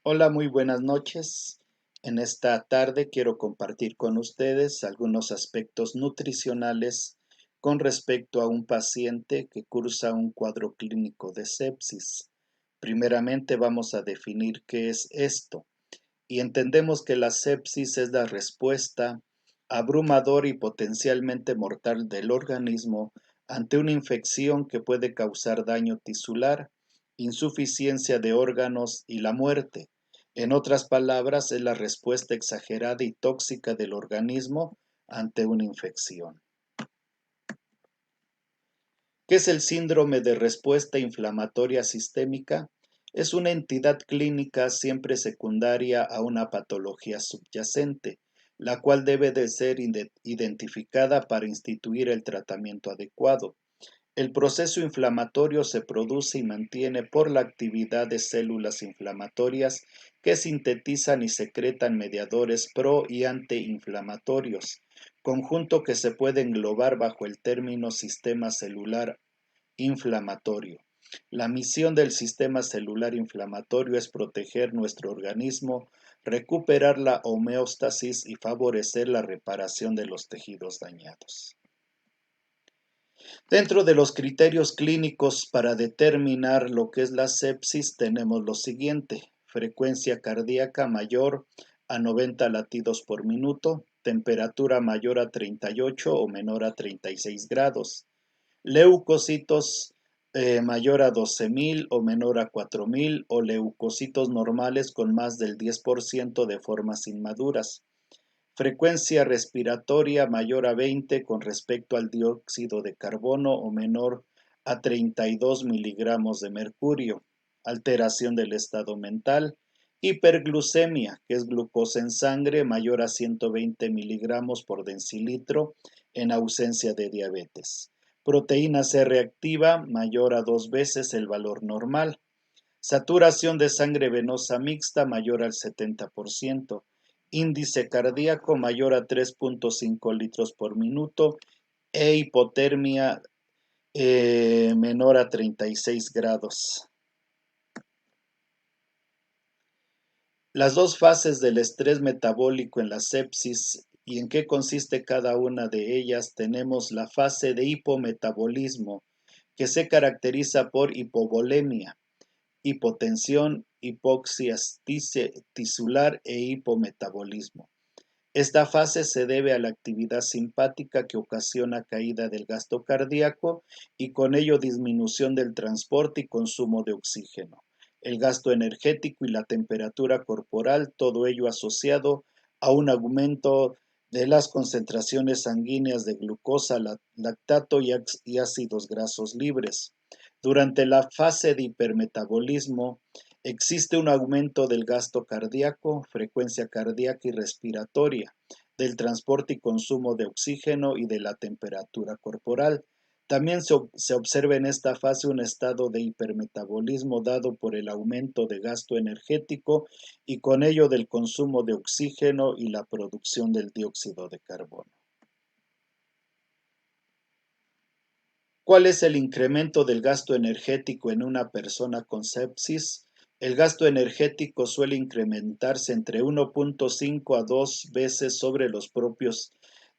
Hola, muy buenas noches. En esta tarde quiero compartir con ustedes algunos aspectos nutricionales con respecto a un paciente que cursa un cuadro clínico de sepsis. Primeramente vamos a definir qué es esto y entendemos que la sepsis es la respuesta abrumadora y potencialmente mortal del organismo ante una infección que puede causar daño tisular, insuficiencia de órganos y la muerte. En otras palabras, es la respuesta exagerada y tóxica del organismo ante una infección. ¿Qué es el síndrome de respuesta inflamatoria sistémica? Es una entidad clínica siempre secundaria a una patología subyacente, la cual debe de ser identificada para instituir el tratamiento adecuado. El proceso inflamatorio se produce y mantiene por la actividad de células inflamatorias que sintetizan y secretan mediadores pro y antiinflamatorios, conjunto que se puede englobar bajo el término sistema celular inflamatorio. La misión del sistema celular inflamatorio es proteger nuestro organismo, recuperar la homeostasis y favorecer la reparación de los tejidos dañados. Dentro de los criterios clínicos para determinar lo que es la sepsis tenemos lo siguiente: frecuencia cardíaca mayor a 90 latidos por minuto, temperatura mayor a 38 o menor a 36 grados, leucocitos mayor a 12.000 o menor a 4.000 o leucocitos normales con más del 10% de formas inmaduras. Frecuencia respiratoria mayor a 20 con respecto al dióxido de carbono o menor a 32 miligramos de mercurio. Alteración del estado mental. Hiperglucemia, que es glucosa en sangre mayor a 120 miligramos por decilitro en ausencia de diabetes. Proteína C reactiva mayor a 2 veces el valor normal. Saturación de sangre venosa mixta mayor al 70%. Índice cardíaco mayor a 3.5 litros por minuto e hipotermia menor a 36 grados. Las dos fases del estrés metabólico en la sepsis y en qué consiste cada una de ellas. Tenemos la fase de hipometabolismo, que se caracteriza por hipovolemia, hipotensión, hipoxia tisular e hipometabolismo. Esta fase se debe a la actividad simpática que ocasiona caída del gasto cardíaco y con ello disminución del transporte y consumo de oxígeno, el gasto energético y la temperatura corporal, todo ello asociado a un aumento de las concentraciones sanguíneas de glucosa, lactato y ácidos grasos libres. Durante la fase de hipermetabolismo, existe un aumento del gasto cardíaco, frecuencia cardíaca y respiratoria, del transporte y consumo de oxígeno y de la temperatura corporal. También se observa en esta fase un estado de hipermetabolismo dado por el aumento de gasto energético y con ello del consumo de oxígeno y la producción del dióxido de carbono. ¿Cuál es el incremento del gasto energético en una persona con sepsis? El gasto energético suele incrementarse entre 1.5 a 2 veces sobre los propios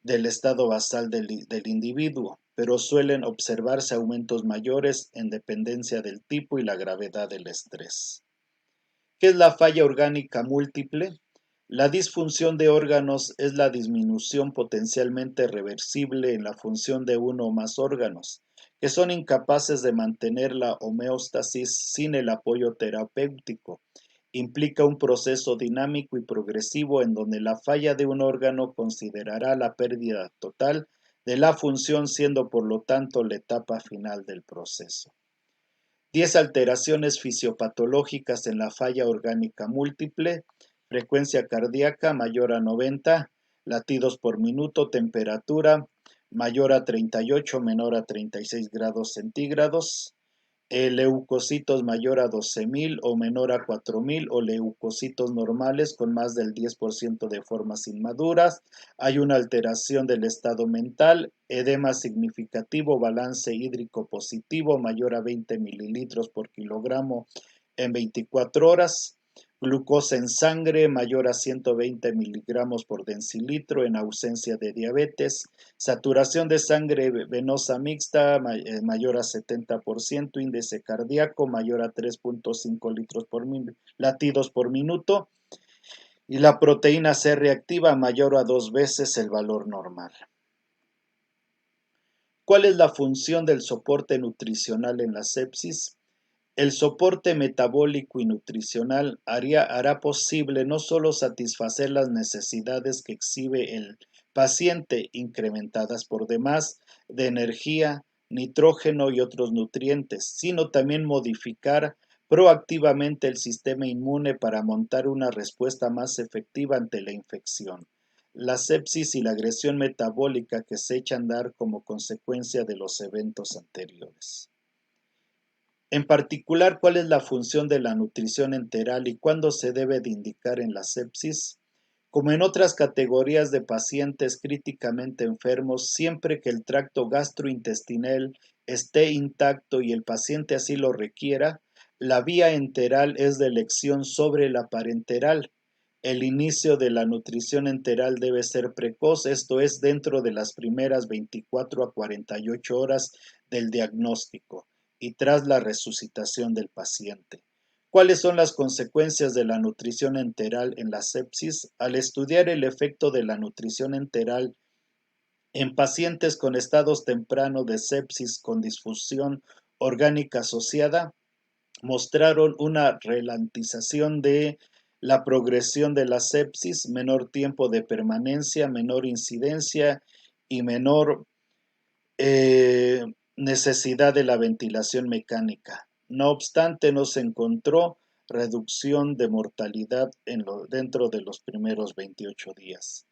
del estado basal del individuo, pero suelen observarse aumentos mayores en dependencia del tipo y la gravedad del estrés. ¿Qué es la falla orgánica múltiple? La disfunción de órganos es la disminución potencialmente reversible en la función de uno o más órganos, que son incapaces de mantener la homeostasis sin el apoyo terapéutico. Implica un proceso dinámico y progresivo en donde la falla de un órgano considerará la pérdida total de la función, siendo por lo tanto la etapa final del proceso. 10 alteraciones fisiopatológicas en la falla orgánica múltiple: frecuencia cardíaca mayor a 90 latidos por minuto, temperatura mayor a 38, menor a 36 grados centígrados, leucocitos mayor a 12.000 o menor a 4.000 o leucocitos normales con más del 10% de formas inmaduras. Hay una alteración del estado mental, edema significativo, balance hídrico positivo mayor a 20 mililitros por kilogramo en 24 horas, Glucosa en sangre mayor a 120 miligramos por decilitro en ausencia de diabetes. Saturación de sangre venosa mixta mayor a 70%. Índice cardíaco mayor a 3.5 latidos por minuto. Y la proteína C reactiva mayor a 2 veces el valor normal. ¿Cuál es la función del soporte nutricional en la sepsis? El soporte metabólico y nutricional hará posible no solo satisfacer las necesidades que exhibe el paciente incrementadas por demás de energía, nitrógeno y otros nutrientes, sino también modificar proactivamente el sistema inmune para montar una respuesta más efectiva ante la infección, la sepsis y la agresión metabólica que se echan a andar como consecuencia de los eventos anteriores. En particular, ¿cuál es la función de la nutrición enteral y cuándo se debe de indicar en la sepsis? Como en otras categorías de pacientes críticamente enfermos, siempre que el tracto gastrointestinal esté intacto y el paciente así lo requiera, la vía enteral es de elección sobre la parenteral. El inicio de la nutrición enteral debe ser precoz, esto es, dentro de las primeras 24 a 48 horas del diagnóstico y tras la resucitación del paciente. ¿Cuáles son las consecuencias de la nutrición enteral en la sepsis? Al estudiar el efecto de la nutrición enteral en pacientes con estados tempranos de sepsis con disfunción orgánica asociada, mostraron una ralentización de la progresión de la sepsis, menor tiempo de permanencia, menor incidencia y menor eh, necesidad de la ventilación mecánica. No obstante, no se encontró reducción de mortalidad dentro de los primeros 28 días.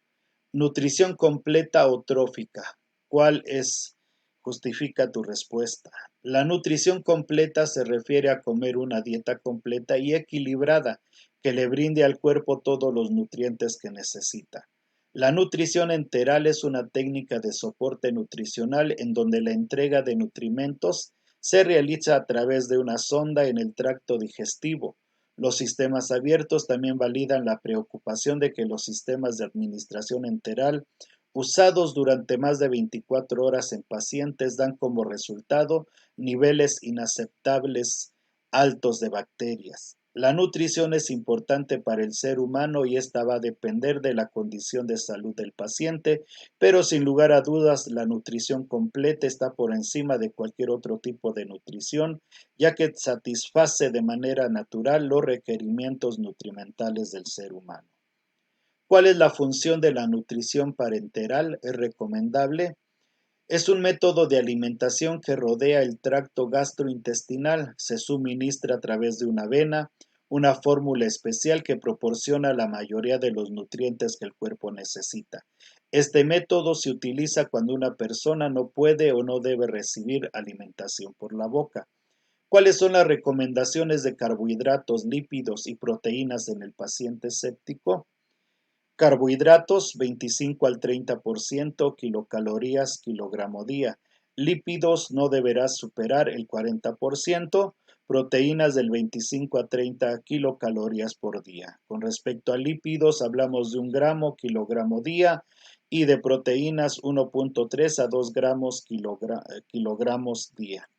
Nutrición completa o trófica. ¿Cuál es? Justifica tu respuesta. La nutrición completa se refiere a comer una dieta completa y equilibrada que le brinde al cuerpo todos los nutrientes que necesita. La nutrición enteral es una técnica de soporte nutricional en donde la entrega de nutrimentos se realiza a través de una sonda en el tracto digestivo. Los sistemas abiertos también validan la preocupación de que los sistemas de administración enteral usados durante más de 24 horas en pacientes dan como resultado niveles inaceptables altos de bacterias. La nutrición es importante para el ser humano y esta va a depender de la condición de salud del paciente, pero sin lugar a dudas la nutrición completa está por encima de cualquier otro tipo de nutrición, ya que satisface de manera natural los requerimientos nutrimentales del ser humano. ¿Cuál es la función de la nutrición parenteral? ¿Es recomendable? Es un método de alimentación que rodea el tracto gastrointestinal. Se suministra a través de una vena, una fórmula especial que proporciona la mayoría de los nutrientes que el cuerpo necesita. Este método se utiliza cuando una persona no puede o no debe recibir alimentación por la boca. ¿Cuáles son las recomendaciones de carbohidratos, lípidos y proteínas en el paciente séptico? Carbohidratos 25 al 30%, kilocalorías kilogramo día. Lípidos no deberá superar el 40%, proteínas del 25 a 30 kilocalorías por día. Con respecto a lípidos, hablamos de 1 gramo kilogramo día y de proteínas 1.3 a 2 gramos kilogramos día.